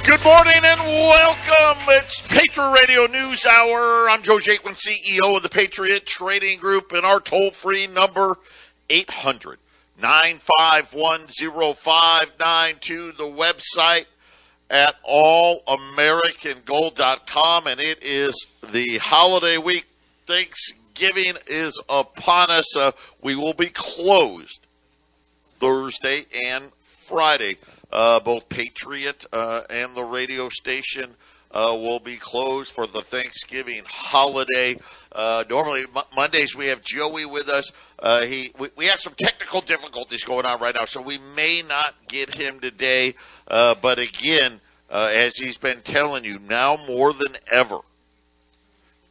Good morning and welcome. It's Patriot Radio News Hour. I'm Joe Jaquint, CEO of the Patriot Trading Group, and our toll-free number, 800-951-0592. The website at allamericangold.com, and it is the holiday week. Thanksgiving is upon us. We will be closed Thursday and Friday. Both Patriot and the radio station will be closed for the Thanksgiving holiday. Normally, Mondays we have Joey with us. We have some technical difficulties going on right now, so we may not get him today. But again, as he's been telling you, now more than ever,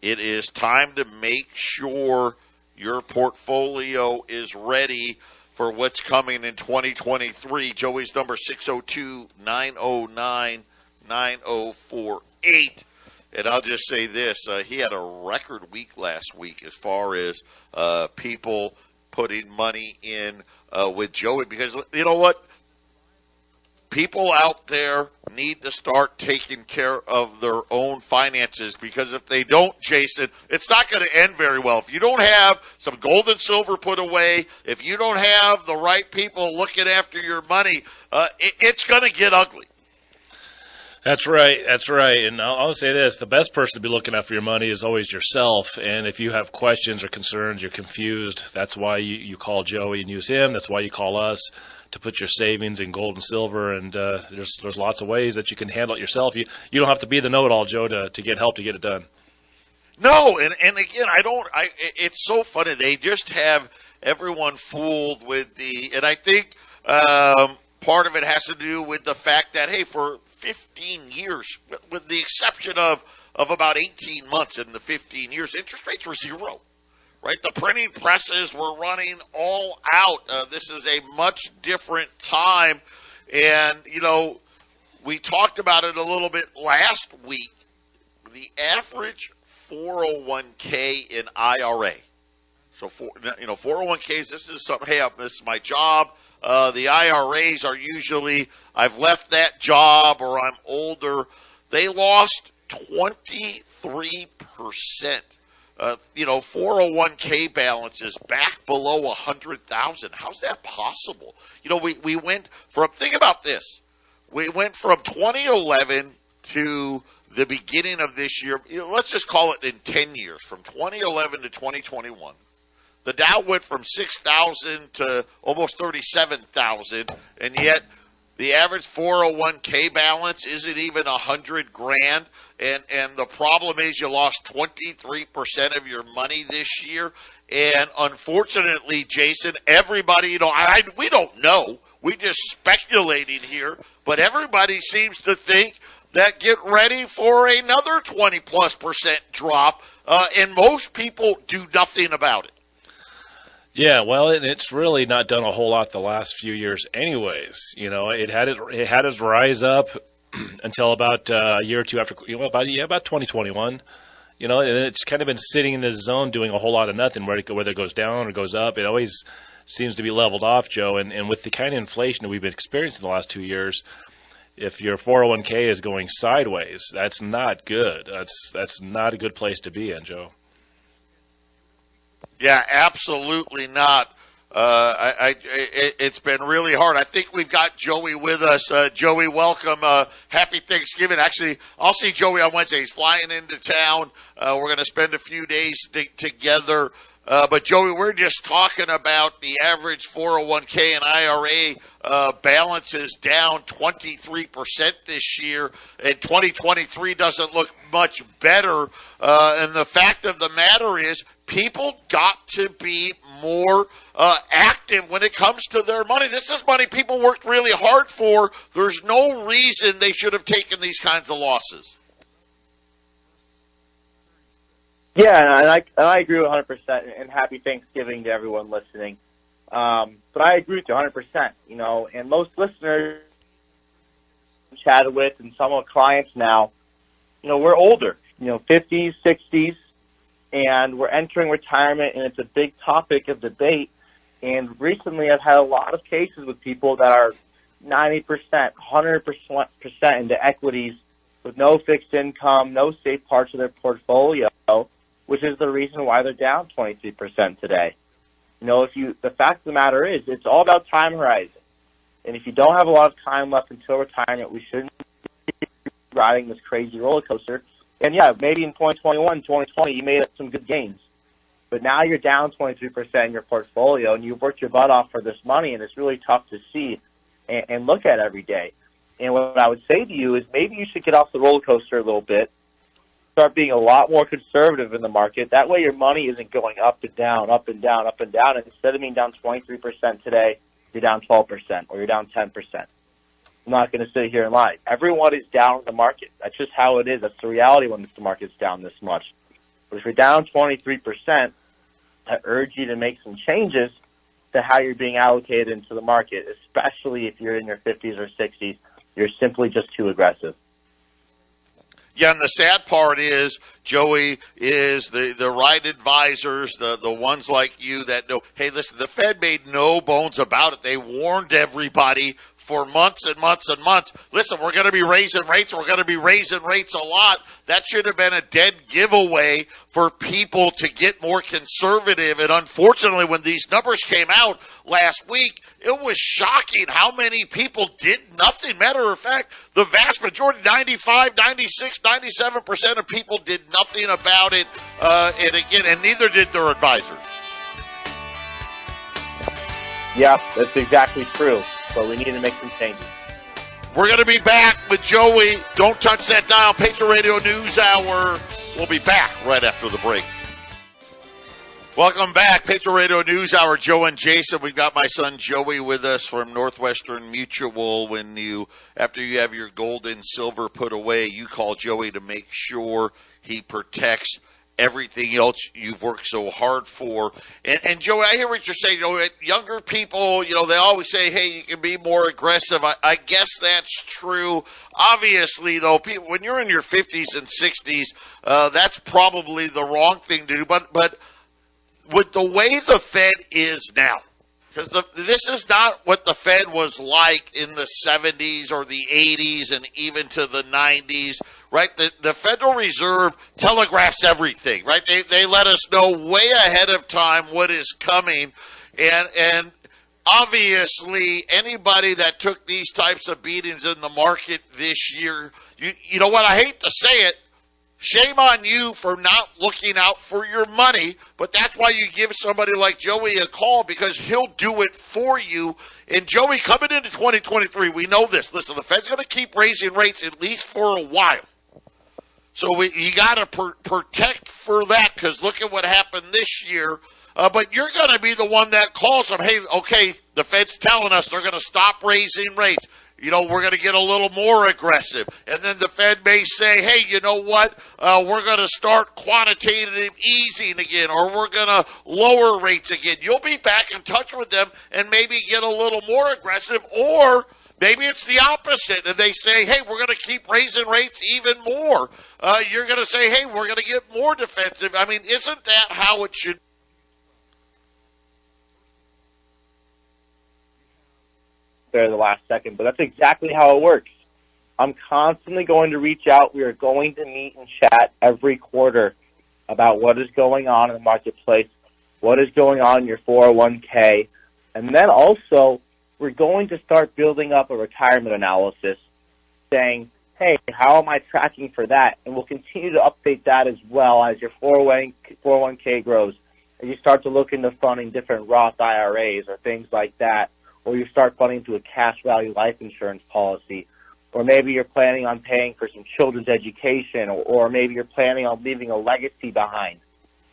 it is time to make sure your portfolio is ready for what's coming in 2023. Joey's number 602-909-9048. And I'll just say this, he had a record week last week as far as people putting money in with Joey. Because you know what? People out there need to start taking care of their own finances, because if they don't, Jason, it's not going to end very well. If you don't have some gold and silver put away, if you don't have the right people looking after your money, it's going to get ugly. That's right. That's right. And I'll say this, the best person to be looking out for your money is always yourself. And if you have questions or concerns, you're confused, that's why you call Joey and use him. That's why you call us to put your savings in gold and silver. And there's lots of ways that you can handle it yourself. You don't have to be the know-it-all, Joe, to get help to get it done. No, and again, it's so funny. They just have everyone fooled with and I think part of it has to do with the fact that, hey, for 15 years, with the exception of about 18 months in the 15 years, interest rates were zero, right? The printing presses were running all out. This is a much different time. And, we talked about it a little bit last week. The average 401k in IRA. So, 401ks, this is something, hey, this is my job. The IRAs are usually, I've left that job or I'm older. They lost 23%. 401k balances back below 100,000. How's that possible? We went from, think about this. We went from 2011 to the beginning of this year. Let's just call it in 10 years, from 2011 to 2021. The Dow went from 6,000 to almost 37,000, and yet the average 401k balance isn't even $100,000. And the problem is you lost 23% of your money this year. And unfortunately, Jason, everybody, we don't know. We're just speculating here, but everybody seems to think that get ready for another 20+% drop, and most people do nothing about it. Yeah, well, it's really not done a whole lot the last few years anyways. It had its rise up until about a year or two after, about 2021. And it's kind of been sitting in this zone doing a whole lot of nothing, whether it goes down or goes up. It always seems to be leveled off, Joe. And with the kind of inflation that we've been experiencing the last 2 years, if your 401k is going sideways, that's not good. That's not a good place to be in, Joe. Yeah, absolutely not. It's been really hard. I think we've got Joey with us. Joey, welcome. Happy Thanksgiving. Actually, I'll see Joey on Wednesday. He's flying into town. We're going to spend a few days together. But Joey, we're just talking about the average 401k and IRA balance is down 23% this year, and 2023 doesn't look much better. And the fact of the matter is, people got to be more active when it comes to their money. This is money people worked really hard for. There's no reason they should have taken these kinds of losses. Yeah, and I agree with 100%, and happy Thanksgiving to everyone listening. But I agree with you 100%, and most listeners I've chatted with and some of the clients now, we're older, 50s, 60s, and we're entering retirement, and it's a big topic of debate. And recently I've had a lot of cases with people that are, 90%, 100% into equities with no fixed income, no safe parts of their portfolio, which is the reason why they're down 23% today. You know, the fact of the matter is, it's all about time horizon. And if you don't have a lot of time left until retirement, we shouldn't be riding this crazy roller coaster. And yeah, maybe in 2021, 2020, you made up some good gains. But now you're down 23% in your portfolio, and you've worked your butt off for this money, and it's really tough to see and look at every day. And what I would say to you is maybe you should get off the roller coaster a little bit, start being a lot more conservative in the market. That way your money isn't going up and down, up and down, up and down. And instead of being down 23% today, you're down 12% or you're down 10%. I'm not going to sit here and lie. Everyone is down in the market. That's just how it is. That's the reality when the market's down this much. But if you're down 23%, I urge you to make some changes to how you're being allocated into the market, especially if you're in your 50s or 60s. You're simply just too aggressive. Yeah, and the sad part is, Joey, is the right advisors, the ones like you that know, hey, listen, the Fed made no bones about it. They warned everybody for months and months and months. Listen, we're going to be raising rates. We're going to be raising rates a lot. That should have been a dead giveaway for people to get more conservative. And unfortunately, when these numbers came out last week, it was shocking how many people did nothing. Matter of fact, the vast majority, 95, 96, 97% of people did nothing about it. And neither did their advisors. Yeah, that's exactly true. But we need to make some changes. We're going to be back with Joey. Don't touch that dial. Patriot Radio News Hour. We'll be back right after the break. Welcome back. Patriot Radio News Hour. Joe and Jason. We've got my son Joey with us from Northwestern Mutual. After you have your gold and silver put away, you call Joey to make sure he protects everything else you've worked so hard for. And Joey, I hear what you're saying. You know, younger people, you know, they always say, hey, you can be more aggressive. I guess that's true. Obviously, though, people, when you're in your 50s and 60s, that's probably the wrong thing to do. But with the way the Fed is now, because this is not what the Fed was like in the 70s or the 80s and even to the 90s, right? The Federal Reserve telegraphs everything, right? They let us know way ahead of time what is coming. And obviously, anybody that took these types of beatings in the market this year, you know what? I hate to say it. Shame on you for not looking out for your money, but that's why you give somebody like Joey a call, because he'll do it for you. And Joey, coming into 2023, we know this. Listen, the Fed's going to keep raising rates at least for a while. So you got to protect for that, because look at what happened this year. But you're going to be the one that calls them, hey, okay, the Fed's telling us they're going to stop raising rates. You know, we're going to get a little more aggressive. And then the Fed may say, hey, you know what, we're going to start quantitative easing again, or we're going to lower rates again. You'll be back in touch with them and maybe get a little more aggressive, or maybe it's the opposite, and they say, hey, we're going to keep raising rates even more. You're going to say, hey, we're going to get more defensive. I mean, isn't that how it should be? There the last second, but that's exactly how it works. I'm constantly going to reach out. We are going to meet and chat every quarter about what is going on in the marketplace, what is going on in your 401k, and then also we're going to start building up a retirement analysis saying, hey, how am I tracking for that? And we'll continue to update that as well as your 401k grows, and you start to look into funding different Roth IRAs or things like that, or you start funding to a cash value life insurance policy, or maybe you're planning on paying for some children's education, or maybe you're planning on leaving a legacy behind.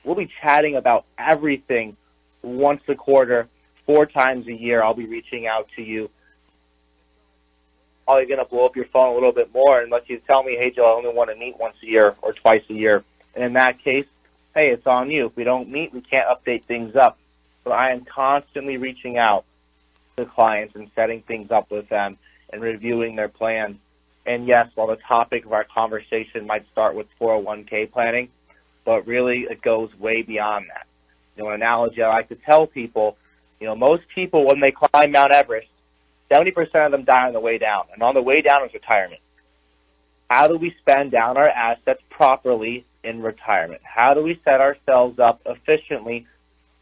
We'll be chatting about everything once a quarter, 4 times a year. I'll be reaching out to you. Probably going to blow up your phone a little bit more and let you tell me, hey, Joe, I only want to meet once a year or twice a year. And in that case, hey, it's on you. If we don't meet, we can't update things up. So I am constantly reaching out to clients and setting things up with them and reviewing their plans. And yes, while the topic of our conversation might start with 401k planning, but really it goes way beyond that. You know, an analogy I like to tell people, you know, most people when they climb Mount Everest, 70% of them die on the way down, and on the way down is retirement. How do we spend down our assets properly in retirement? How do we set ourselves up efficiently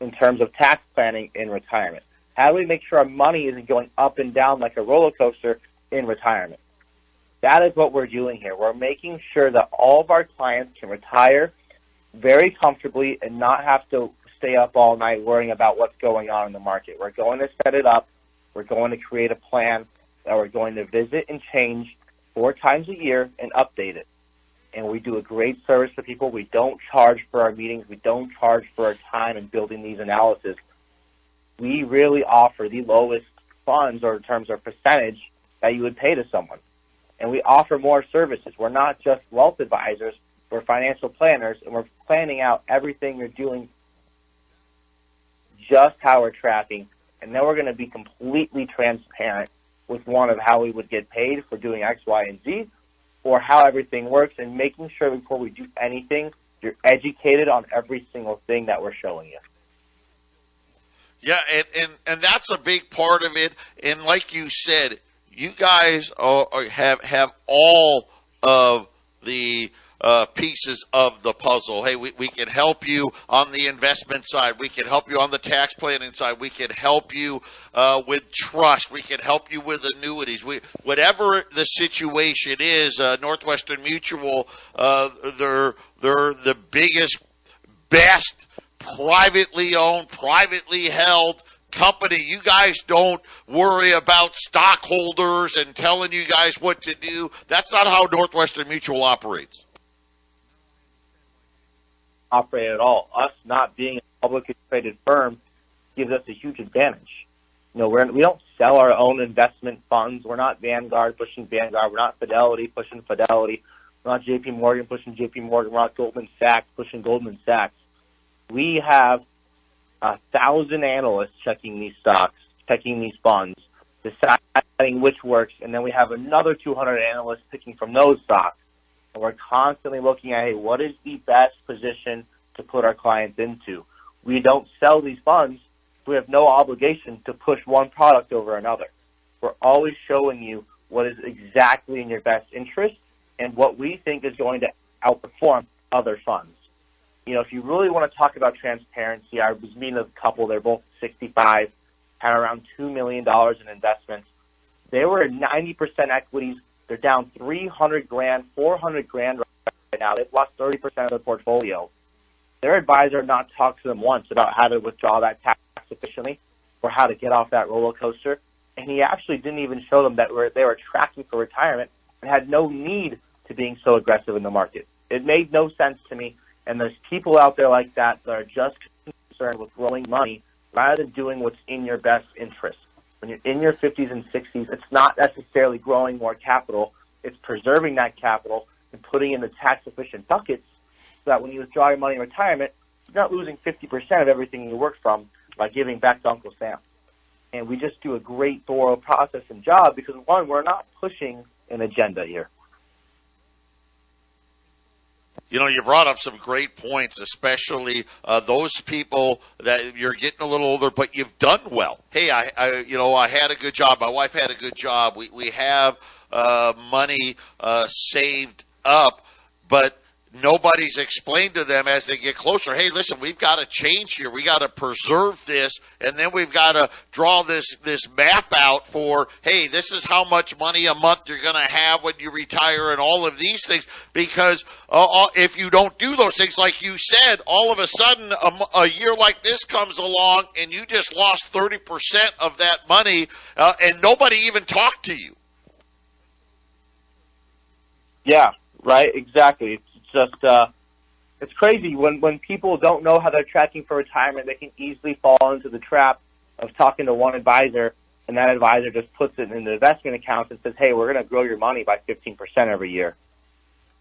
in terms of tax planning in retirement? How do we make sure our money isn't going up and down like a roller coaster in retirement? That is what we're doing here. We're making sure that all of our clients can retire very comfortably and not have to stay up all night worrying about what's going on in the market. We're going to set it up. We're going to create a plan that we're going to visit and change 4 times a year and update it. And we do a great service for people. We don't charge for our meetings. We don't charge for our time in building these analysis. We really offer the lowest funds, or in terms of percentage, that you would pay to someone. And we offer more services. We're not just wealth advisors. We're financial planners, and we're planning out everything you're doing, just how we're tracking. And then we're going to be completely transparent with one of how we would get paid for doing X, Y, and Z, or how everything works, and making sure before we do anything, you're educated on every single thing that we're showing you. Yeah, and that's a big part of it. And like you said, you guys have all of the pieces of the puzzle. Hey, we can help you on the investment side. We can help you on the tax planning side. We can help you with trust. We can help you with annuities. Whatever the situation is, Northwestern Mutual, they're the biggest, best privately owned, privately held company. You guys don't worry about stockholders and telling you guys what to do. That's not how Northwestern Mutual operates. Operate at all. Us not being a publicly traded firm gives us a huge advantage. You know, we don't sell our own investment funds. We're not Vanguard pushing Vanguard. We're not Fidelity pushing Fidelity. We're not J.P. Morgan pushing J.P. Morgan. We're not Goldman Sachs pushing Goldman Sachs. We have 1,000 analysts checking these stocks, checking these funds, deciding which works, and then we have another 200 analysts picking from those stocks. And we're constantly looking at, hey, what is the best position to put our clients into? We don't sell these funds. We have no obligation to push one product over another. We're always showing you what is exactly in your best interest and what we think is going to outperform other funds. You know, if you really want to talk about transparency, I was meeting a couple. They're both 65, had around $2 million in investments. They were at 90% equities. They're down $300,000, $400,000 right now. They've lost 30% of their portfolio. Their advisor not talked to them once about how to withdraw that tax efficiently or how to get off that roller coaster. And he actually didn't even show them that they were tracking for retirement and had no need to being so aggressive in the market. It made no sense to me. And there's people out there like that that are just concerned with growing money rather than doing what's in your best interest. When you're in your 50s and 60s, it's not necessarily growing more capital. It's preserving that capital and putting in the tax-efficient buckets so that when you withdraw your money in retirement, you're not losing 50% of everything you worked from by giving back to Uncle Sam. And we just do a great, thorough process and job because, one, we're not pushing an agenda here. You know, you brought up some great points, especially those people that you're getting a little older, but you've done well. Hey, I had a good job. My wife had a good job. We have money saved up, but nobody's explained to them as they get closer, hey, listen, we've got to change here. We got to preserve this, and then we've got to draw this map out for, hey, this is how much money a month you're going to have when you retire and all of these things, because if you don't do those things, like you said, all of a sudden a year like this comes along and you just lost 30% of that money and nobody even talked to you. Yeah, right, exactly. Just it's crazy when people don't know how they're tracking for retirement. They can easily fall into the trap of talking to one advisor, and that advisor just puts it in the investment account and says, hey, we're going to grow your money by 15% every year.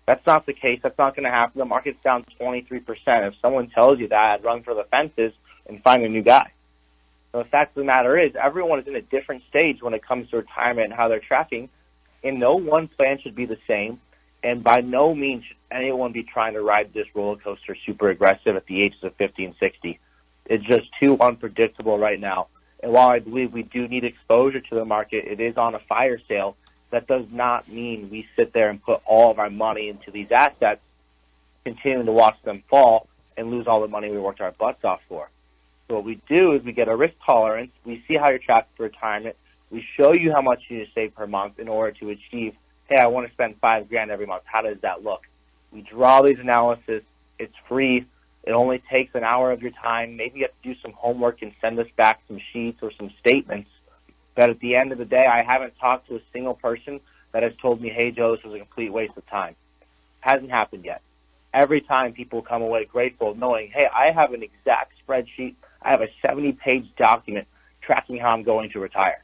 That's not the case. That's not going to happen. The market's down 23%. If someone tells you that, run for the fences and find a new guy. So the fact of the matter is everyone is in a different stage when it comes to retirement and how they're tracking, and no one plan should be the same. And by no means should anyone be trying to ride this roller coaster super aggressive at the ages of 50 and 60. It's just too unpredictable right now. And while I believe we do need exposure to the market, it is on a fire sale. That does not mean we sit there and put all of our money into these assets, continuing to watch them fall and lose all the money we worked our butts off for. So what we do is we get a risk tolerance. We see how you're tracked for retirement. We show you how much you need to save per month in order to achieve, hey, I want to spend $5,000 every month. How does that look? We draw these analysis. It's free. It only takes an hour of your time. Maybe you have to do some homework and send us back some sheets or some statements. But at the end of the day, I haven't talked to a single person that has told me, hey, Joe, this was a complete waste of time. Hasn't happened yet. Every time people come away grateful knowing, hey, I have an exact spreadsheet. I have a 70-page document tracking how I'm going to retire.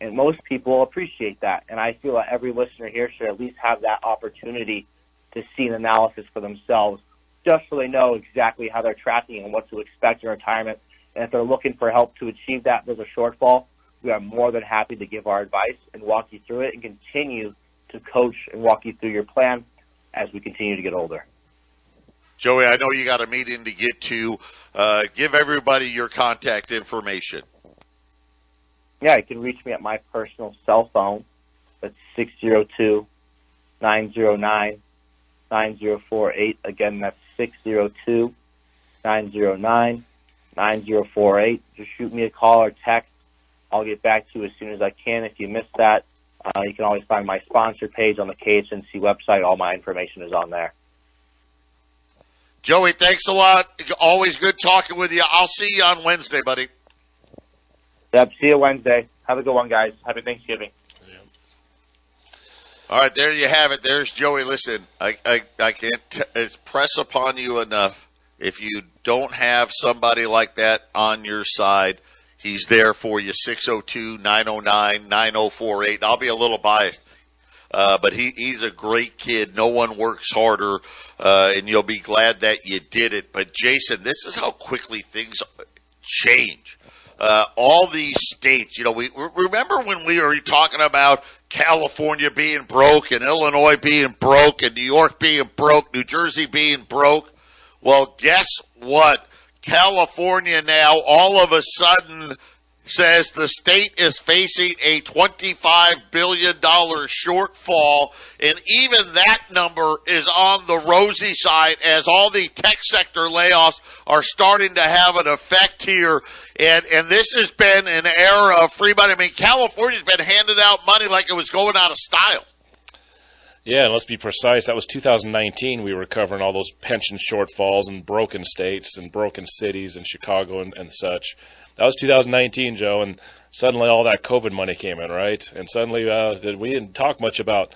And most people appreciate that. And I feel that every listener here should at least have that opportunity to see an analysis for themselves, just so they know exactly how they're tracking and what to expect in retirement. And if they're looking for help to achieve that, there's a shortfall, we are more than happy to give our advice and walk you through it and continue to coach and walk you through your plan as we continue to get older. Joey, I know you got a meeting to get to. Give everybody your contact information. Yeah, you can reach me at my personal cell phone. That's 602-909-9048. Again, that's 602-909-9048. Just shoot me a call or text. I'll get back to you as soon as I can. If you missed that, you can always find my sponsor page on the KHNC website. All my information is on there. Joey, thanks a lot. Always good talking with you. I'll see you on Wednesday, buddy. Yep, see you Wednesday. Have a good one, guys. Happy Thanksgiving. All right, there you have it. There's Joey. Listen, I can't press upon you enough. If you don't have somebody like that on your side, he's there for you, 602-909-9048. I'll be a little biased, but he's a great kid. No one works harder, and you'll be glad that you did it. But, Jason, this is how quickly things change. All these states, we remember when we were talking about California being broke and Illinois being broke and New York being broke, New Jersey being broke. Well, guess what? California now all of a sudden says the state is facing a $25 billion shortfall, and even that number is on the rosy side as all the tech sector layoffs are starting to have an effect here. And this has been an era of free money. I mean, California's been handing out money like it was going out of style. Yeah, and let's be precise. That was 2019. We were covering all those pension shortfalls in broken states and broken cities in Chicago and such. That was 2019, Joe, and suddenly all that COVID money came in, right? And suddenly we didn't talk much about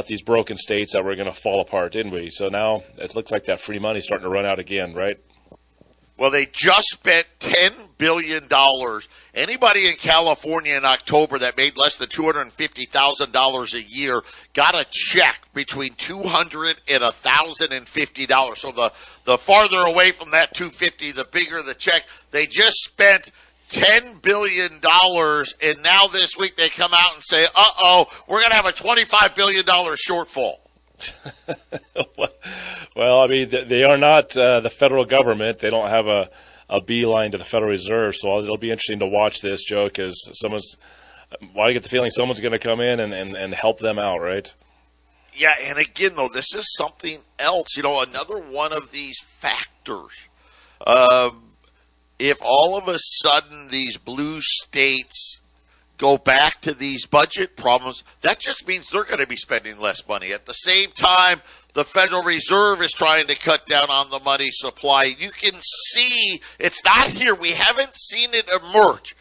these broken states that were going to fall apart, didn't we? So now it looks like that free money's starting to run out again, right? Well, they just spent $10 billion. Anybody in California in October that made less than $250,000 a year got a check between $200 and $1,050. So the farther away from that $250, the bigger the check. They just spent $10 billion, and now this week they come out and say, we're going to have a $25 billion shortfall. Well, I mean, they are not the federal government. They don't have a beeline to the Federal Reserve, so it'll be interesting to watch this, Joe, because I get the feeling someone's going to come in and help them out, right? Yeah, and again, though, this is something else. Another one of these factors. If all of a sudden these blue states go back to these budget problems, that just means they're going to be spending less money. At the same time, the Federal Reserve is trying to cut down on the money supply. You can see it's not here. We haven't seen it emerge.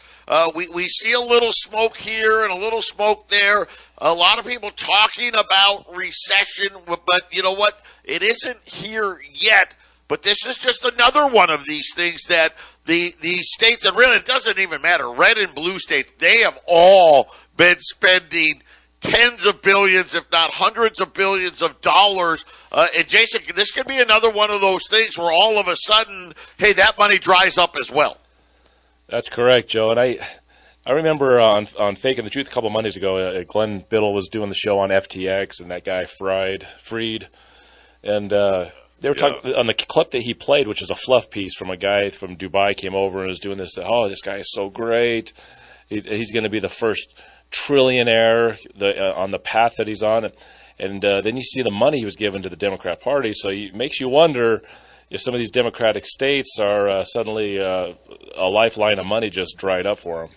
We see a little smoke here and a little smoke there. A lot of people talking about recession, but you know what? It isn't here yet. But this is just another one of these things that these states, and really it doesn't even matter, red and blue states, they have all been spending tens of billions, if not hundreds of billions of dollars. And Jason, this could be another one of those things where all of a sudden, hey, that money dries up as well. That's correct, Joe. And I remember on Faking the Truth a couple of Mondays ago, Glenn Biddle was doing the show on FTX, and that guy Fried, and They were talking on the clip that he played, which is a fluff piece from a guy from Dubai came over and was doing this. Oh, this guy is so great. He's going to be the first trillionaire on the path that he's on. And then you see the money he was given to the Democrat Party. So it makes you wonder if some of these Democratic states are suddenly a lifeline of money just dried up for them.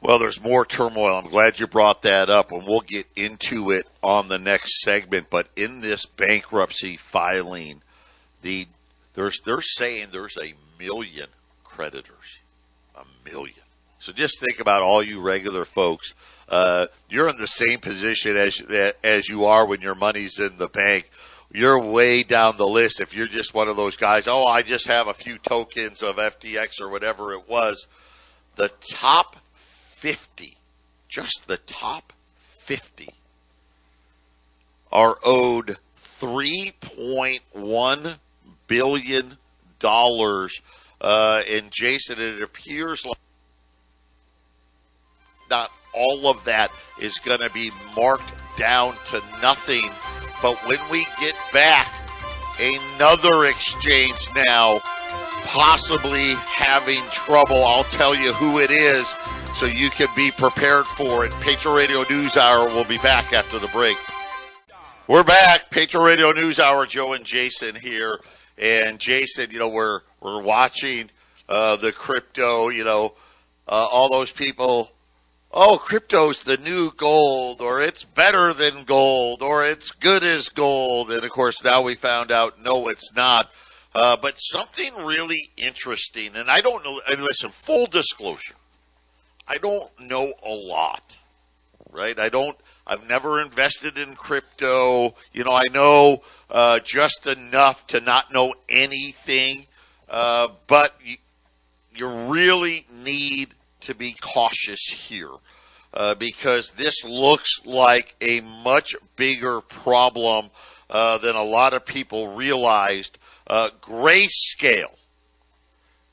Well, there's more turmoil. I'm glad you brought that up, and we'll get into it on the next segment. But in this bankruptcy filing, they're saying there's 1 million creditors. 1 million. So just think about all you regular folks. You're in the same position as you are when your money's in the bank. You're way down the list if you're just one of those guys. Oh, I just have a few tokens of FTX or whatever it was. The top 50, just the top 50, are owed $3.1 billion. And Jason, it appears like not all of that is going to be marked down to nothing. But when we get back, another exchange now possibly having trouble. I'll tell you who it is so you can be prepared for it. Patriot Radio News Hour will be back after the break. We're back. Patriot Radio News Hour. Joe and Jason here. And Jason, we're watching the crypto, all those people. Oh, crypto's the new gold, or it's better than gold, or it's good as gold. And, of course, now we found out, no, it's not. But something really interesting, and I don't know, and listen, full disclosure, I don't know a lot, right? I've never invested in crypto. I know just enough to not know anything, but you really need to be cautious here because this looks like a much bigger problem than a lot of people realized. Grayscale,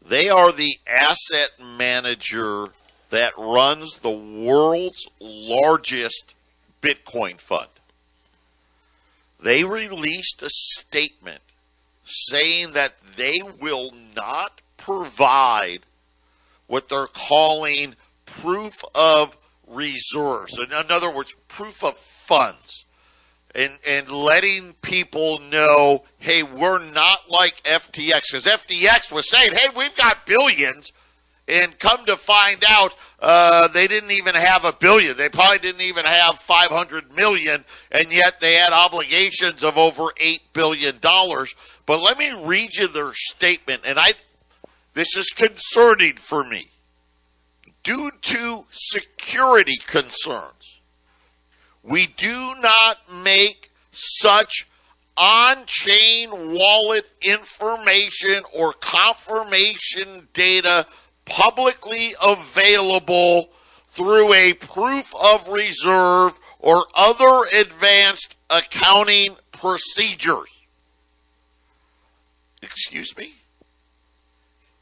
they are the asset manager that runs the world's largest Bitcoin fund. They released a statement saying that they will not provide what they're calling proof of reserves. In other words, proof of funds. And letting people know, hey, we're not like FTX. Because FTX was saying, hey, we've got billions. And come to find out, they didn't even have $1 billion. They probably didn't even have $500 million. And yet they had obligations of over $8 billion. But let me read you their statement. And this is concerning for me. Due to security concerns, we do not make such on-chain wallet information or confirmation data publicly available through a proof of reserve or other advanced accounting procedures. Excuse me?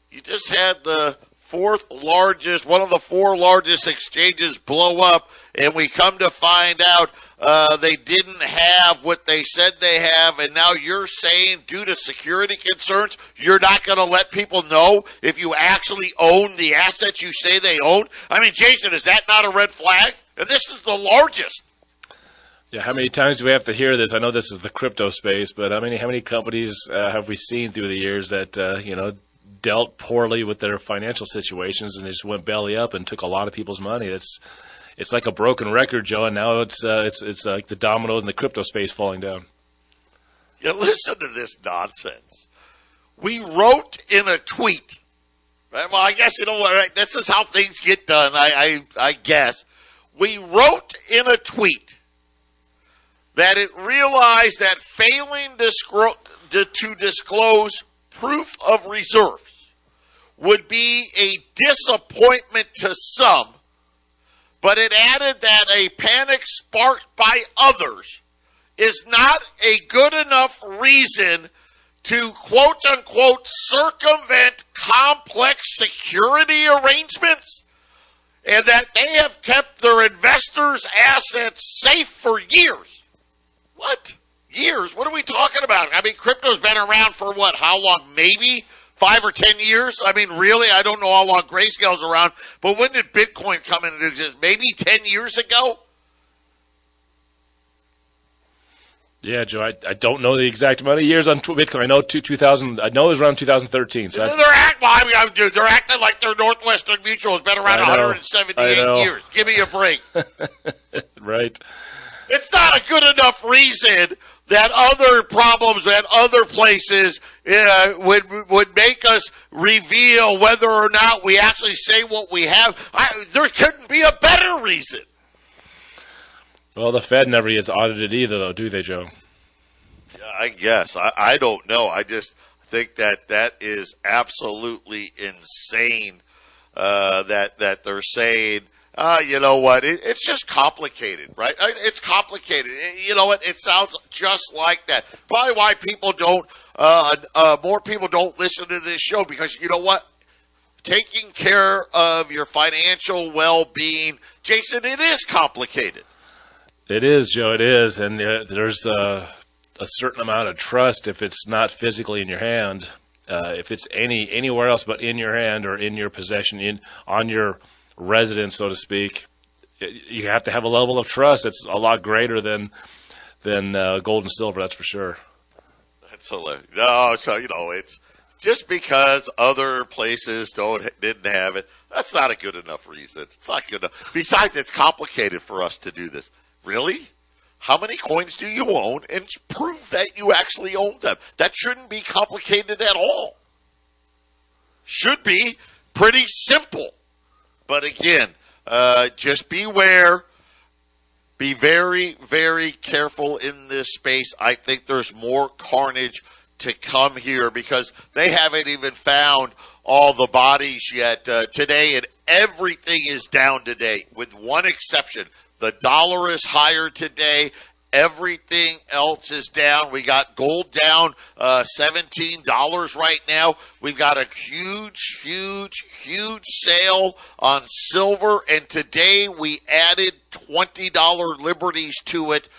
You just had the one of the 4 largest exchanges blow up, and we come to find out they didn't have what they said they have, and now you're saying due to security concerns, you're not going to let people know if you actually own the assets you say they own? I mean, Jason, is that not a red flag? And this is the largest. Yeah, how many times do we have to hear this? I know this is the crypto space, but how many companies have we seen through the years that, dealt poorly with their financial situations and they just went belly up and took a lot of people's money? It's like a broken record, Joe, and now it's like the dominoes in the crypto space falling down. Yeah, listen to this nonsense. We wrote in a tweet. Well, I guess right? This is how things get done. I guess we wrote in a tweet that it realized that failing to disclose proof of reserves would be a disappointment to some, but it added that a panic sparked by others is not a good enough reason to quote-unquote circumvent complex security arrangements, and that they have kept their investors' assets safe for years. What? Years? What are we talking about? I mean, crypto's been around for what? How long? Maybe 5 or 10 years? I mean, really? I don't know how long Grayscale's around, but when did Bitcoin come into existence? Maybe 10 years ago? Yeah, Joe, I don't know the exact amount of years on Bitcoin. I know 2000. I know it was around 2013. So they're acting like their Northwestern Mutual has been around 178 years. Give me a break. Right. It's not a good enough reason that other problems at other places would make us reveal whether or not we actually say what we have. There couldn't be a better reason. Well, the Fed never gets audited either, though, do they, Joe? Yeah, I guess. I don't know. I just think that is absolutely insane that they're saying, you know what, it's just complicated, right? It's complicated. You know what, it sounds just like that. Probably why people don't, more people don't listen to this show, because you know what? Taking care of your financial well-being, Jason, it is complicated. It is, Joe, it is, and there's a certain amount of trust if it's not physically in your hand. If it's anywhere else but in your hand or in your possession, on your residence, so to speak, you have to have a level of trust that's a lot greater than gold and silver, that's for sure. That's hilarious. No, so, you know, it's just because other places didn't have it, that's not a good enough reason. It's not good enough. Besides, it's complicated for us to do this. Really? How many coins do you own? And prove that you actually own them. That shouldn't be complicated at all. Should be pretty simple. But again, just beware. Be very, very careful in this space. I think there's more carnage to come here because they haven't even found all the bodies yet today, and everything is down today with one exception. The dollar is higher today. Everything else is down. We got gold down $17 right now. We've got a huge, huge, huge sale on silver. And today we added $20 liberties to it.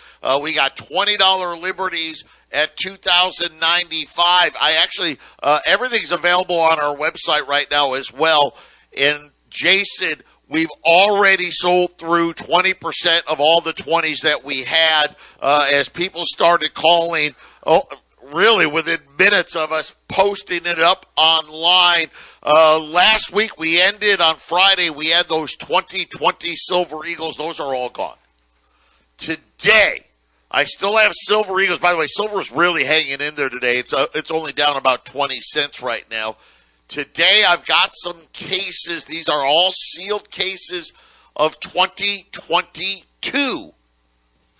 We got $20 liberties at $2,095. I actually, everything's available on our website right now as well. And Jason, we've already sold through 20% of all the 20s that we had as people started calling, really within minutes of us posting it up online. Last week we ended on Friday. We had those 2020 Silver Eagles. Those are all gone. Today, I still have Silver Eagles. By the way, silver's really hanging in there today. It's only down about 20 cents right now. Today, I've got some cases. These are all sealed cases of 2022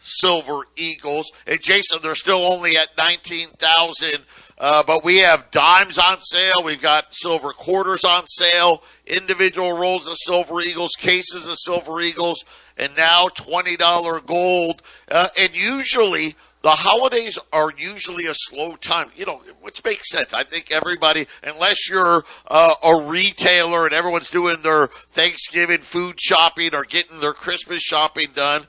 Silver Eagles. And Jason, they're still only at 19,000. But we have dimes on sale. We've got silver quarters on sale, individual rolls of Silver Eagles, cases of Silver Eagles, and now $20 gold. And usually, the holidays are usually a slow time, you know, which makes sense. I think everybody, unless you're a retailer and everyone's doing their Thanksgiving food shopping or getting their Christmas shopping done,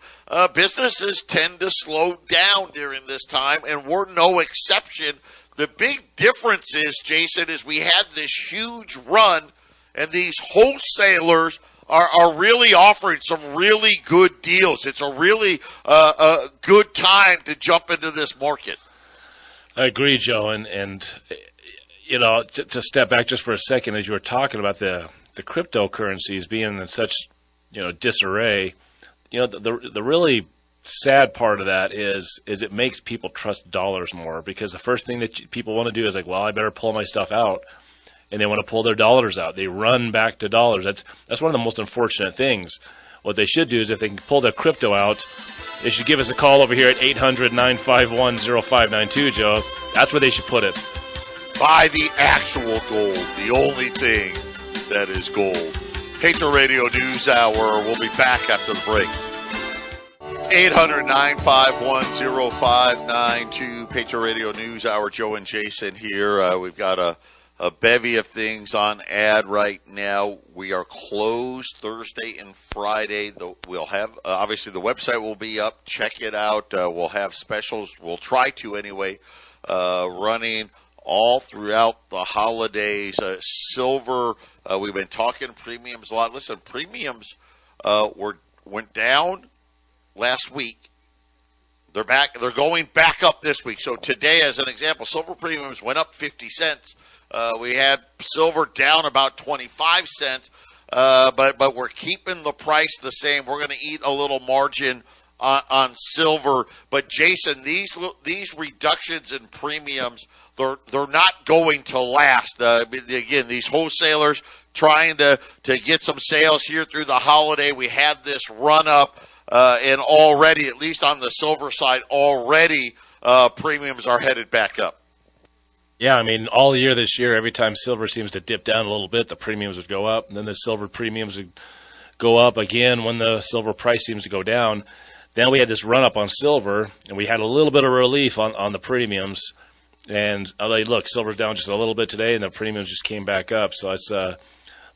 businesses tend to slow down during this time, and we're no exception. The big difference is, Jason, is we had this huge run, and these wholesalers are really offering some really good deals. It's a really good time to jump into this market. I agree, Joe. And you know, to step back just for a second, as you were talking about the cryptocurrencies being in such, you know, disarray, you know, the really sad part of that is it makes people trust dollars more, because the first thing that people want to do is like, well, I better pull my stuff out. And they want to pull their dollars out. They run back to dollars. That's one of the most unfortunate things. What they should do is, if they can pull their crypto out, they should give us a call over here at 800-951-0592, Joe. That's where they should put it. Buy the actual gold, the only thing that is gold. Patriot Radio News Hour. We'll be back after the break. 800-951-0592, Patriot Radio News Hour. Joe and Jason here. We've got a a bevy of things on ad right now. We are closed Thursday and Friday. We'll have, obviously the website will be up. Check it out. We'll have specials. We'll try to anyway, running all throughout the holidays. Silver, we've been talking premiums a lot. Listen, premiums went down last week. They're back. They're going back up this week. So today, as an example, silver premiums went up 50 cents. We had silver down about 25 cents, but we're keeping the price the same. We're going to eat a little margin on silver. But Jason, these reductions in premiums, they're not going to last. Again, these wholesalers trying to get some sales here through the holiday. We had this run up. And already, at least on the silver side, already premiums are headed back up. Yeah, I mean, all year this year, every time silver seems to dip down a little bit, the premiums would go up, and then the silver premiums would go up again when the silver price seems to go down. Then we had this run-up on silver, and we had a little bit of relief on the premiums. And look, silver's down just a little bit today, and the premiums just came back up. So it's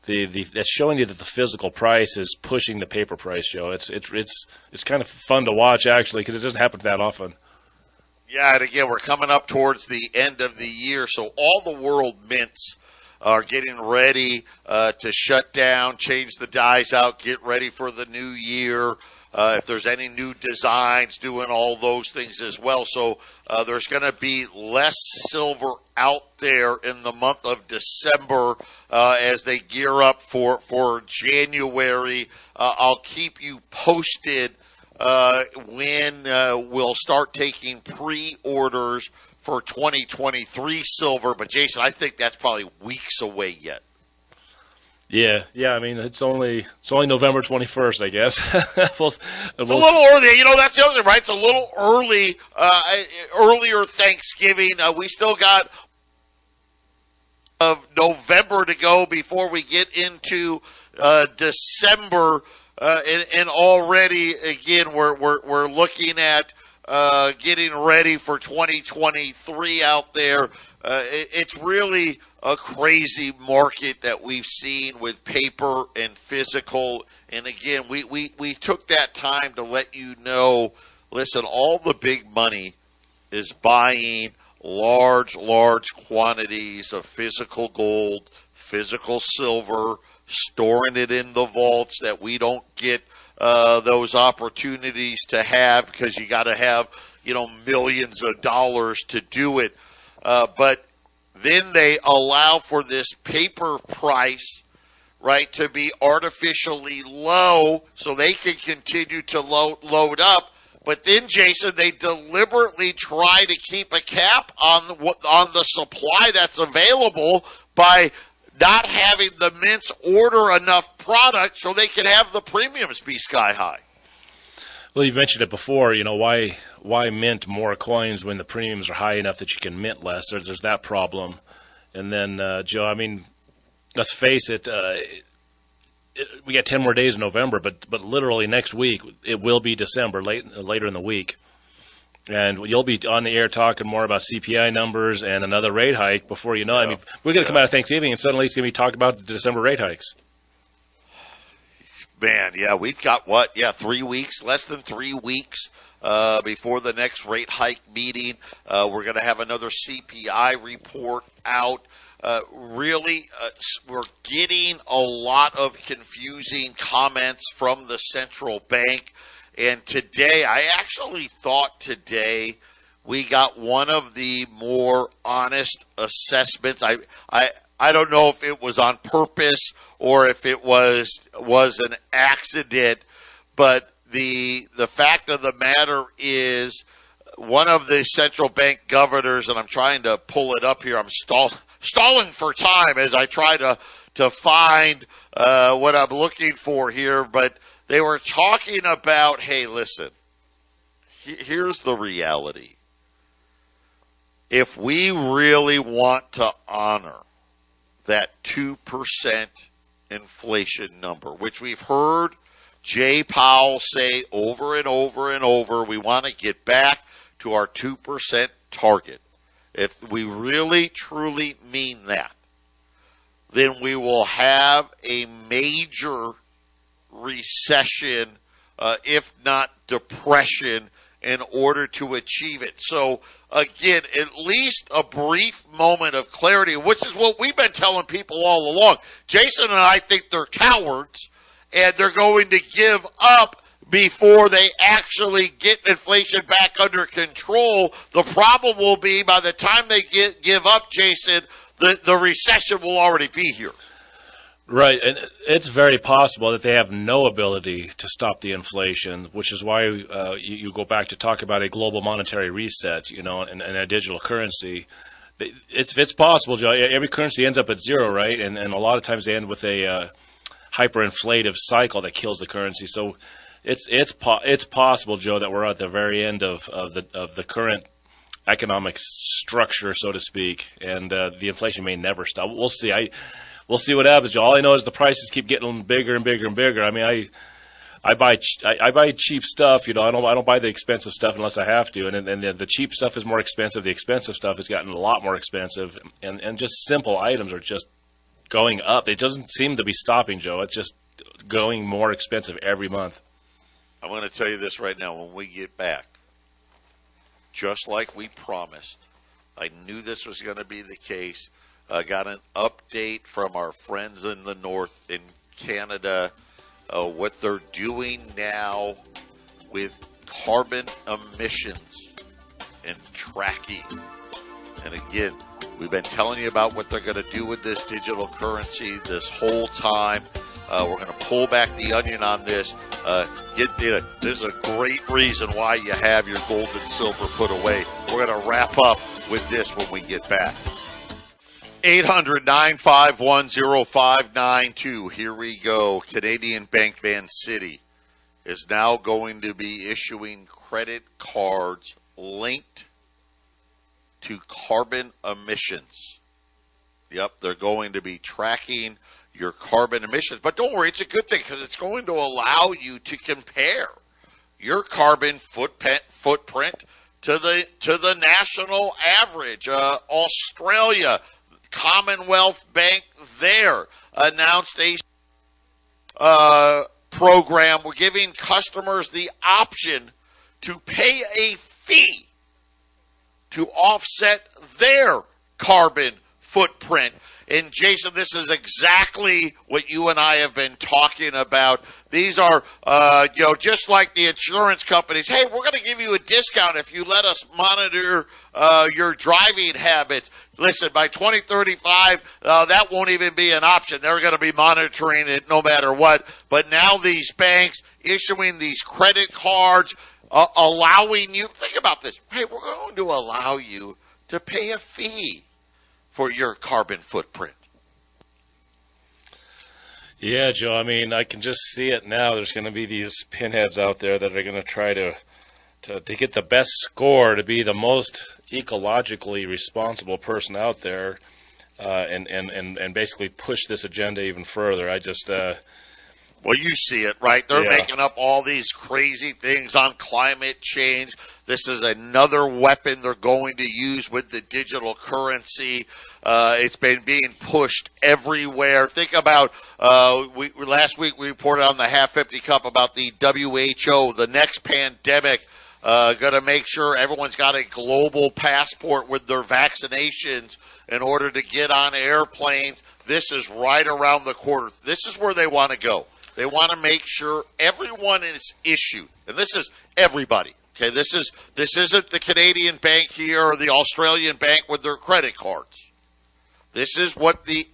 that's showing you that the physical price is pushing the paper price, Joe. It's kind of fun to watch, actually, because it doesn't happen that often. Yeah, and again, we're coming up towards the end of the year, so all the world mints are getting ready to shut down, change the dies out, get ready for the new year. If there's any new designs, doing all those things as well. So there's going to be less silver out there in the month of December as they gear up for January. I'll keep you posted when we'll start taking pre-orders for 2023 silver. But, Jason, I think that's probably weeks away yet. Yeah. I mean, it's only November 21st, I guess. It's a little early. You know, that's the other thing, right? It's a little early, earlier Thanksgiving. We still got of November to go before we get into December, and already again we're looking at getting ready for 2023 out there. It's really a crazy market that we've seen with paper and physical. And again, we took that time to let you know, listen, all the big money is buying large quantities of physical gold, physical silver, storing it in the vaults that we don't get those opportunities to have because you got to have, millions of dollars to do it. But then they allow for this paper price, right, to be artificially low so they can continue to load up. But then, Jason, they deliberately try to keep a cap on the supply that's available by not having the mints order enough product so they can have the premiums be sky high. Well, you mentioned it before, why mint more coins when the premiums are high enough that you can mint less? There's that problem. And then, Joe, I mean, let's face it, we got 10 more days in November, but literally next week it will be December, later in the week. And you'll be on the air talking more about CPI numbers and another rate hike before you know. I mean, we're going to come out of Thanksgiving and suddenly it's going to be talked about the December rate hikes. Man, yeah, we've got 3 weeks, less than 3 weeks before the next rate hike meeting. We're going to have another CPI report out. We're getting a lot of confusing comments from the central bank. And today, I actually thought today we got one of the more honest assessments. I don't know if it was on purpose or if it was an accident, but the fact of the matter is one of the central bank governors, and I'm trying to pull it up here. I'm stalling for time as I try to find what I'm looking for here, but they were talking about, hey, listen, here's the reality. If we really want to honor that 2% inflation number, which we've heard Jay Powell say over and over and over, we want to get back to our 2% target. If we really, truly mean that, then we will have a major recession, if not depression, in order to achieve it. So, again, at least a brief moment of clarity, which is what we've been telling people all along. Jason and I think they're cowards, and they're going to give up before they actually get inflation back under control. The problem will be by the time they give up, Jason, the recession will already be here. Right, and it's very possible that they have no ability to stop the inflation, which is why you go back to talk about a global monetary reset, and a digital currency. It's possible, Joe. Every currency ends up at zero, right? And a lot of times they end with a hyperinflative cycle that kills the currency. So it's possible, Joe, that we're at the very end of the current economic structure, so to speak, and the inflation may never stop. We'll see. We'll see what happens. All I know is the prices keep getting bigger and bigger and bigger. I mean, I buy cheap stuff. I don't buy the expensive stuff unless I have to. And the cheap stuff is more expensive. The expensive stuff has gotten a lot more expensive. And just simple items are just going up. It doesn't seem to be stopping, Joe. It's just going more expensive every month. I'm going to tell you this right now. When we get back, just like we promised, I knew this was going to be the case. I got an update from our friends in the north in Canada, what they're doing now with carbon emissions and tracking. And again, we've been telling you about what they're going to do with this digital currency this whole time. We're going to pull back the onion on this. This is a great reason why you have your gold and silver put away. We're going to wrap up with this when we get back. 800-951-0592. Here we go. Canadian Bank Van City is now going to be issuing credit cards linked to carbon emissions. Yep, they're going to be tracking your carbon emissions. But don't worry, it's a good thing because it's going to allow you to compare your carbon footprint to the national average. Australia, Commonwealth Bank there announced a program. We're giving customers the option to pay a fee to offset their carbon footprint. And Jason, this is exactly what you and I have been talking about. These are, just like the insurance companies. Hey, we're going to give you a discount if you let us monitor your driving habits. Listen, by 2035, that won't even be an option. They're going to be monitoring it no matter what. But now these banks issuing these credit cards, allowing you, think about this. Hey, we're going to allow you to pay a fee for your carbon footprint. Yeah, Joe, I mean, I can just see it now. There's going to be these pinheads out there that are going to try to get the best score, to be the most ecologically responsible person out there, and basically push this agenda even further. I just... Well, you see it, right? They're making up all these crazy things on climate change. This is another weapon they're going to use with the digital currency. It's been being pushed everywhere. Think about, last week we reported on the Half Empty Cup about the WHO, the next pandemic, going to make sure everyone's got a global passport with their vaccinations in order to get on airplanes. This is right around the corner. This is where they want to go. They want to make sure everyone is issued, and this is everybody. Okay, this isn't the Canadian bank here or the Australian bank with their credit cards. This is what the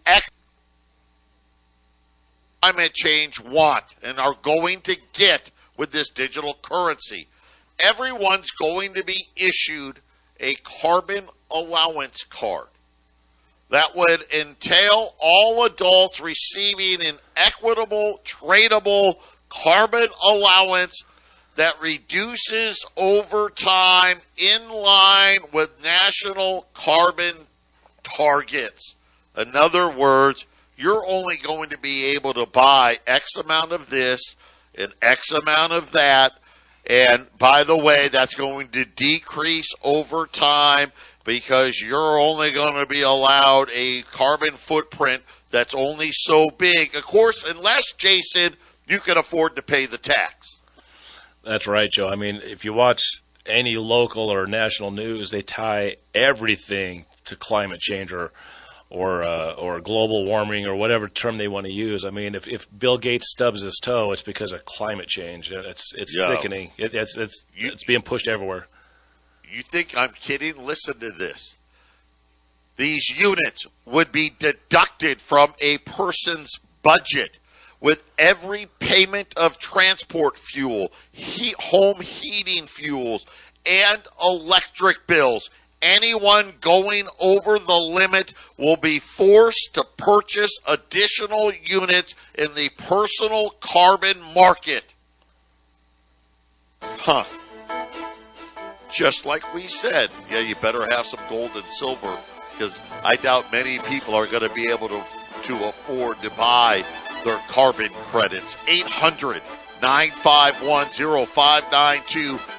climate change want and are going to get with this digital currency. Everyone's going to be issued a carbon allowance card. That would entail all adults receiving an equitable, tradable carbon allowance that reduces over time in line with national carbon targets. In other words, you're only going to be able to buy X amount of this and X amount of that. And by the way, that's going to decrease over time, because you're only going to be allowed a carbon footprint that's only so big. Of course, unless, Jason, you can afford to pay the tax. That's right, Joe. I mean, if you watch any local or national news, they tie everything to climate change or global warming or whatever term they want to use. I mean, if Bill Gates stubs his toe, it's because of climate change. It's sickening. It's being pushed everywhere. You think I'm kidding? Listen to this. These units would be deducted from a person's budget with every payment of transport fuel, home heating fuels, and electric bills. Anyone going over the limit will be forced to purchase additional units in the personal carbon market. Huh. Just like we said, yeah, you better have some gold and silver, because I doubt many people are going to be able to afford to buy their carbon credits. 800-951-0592.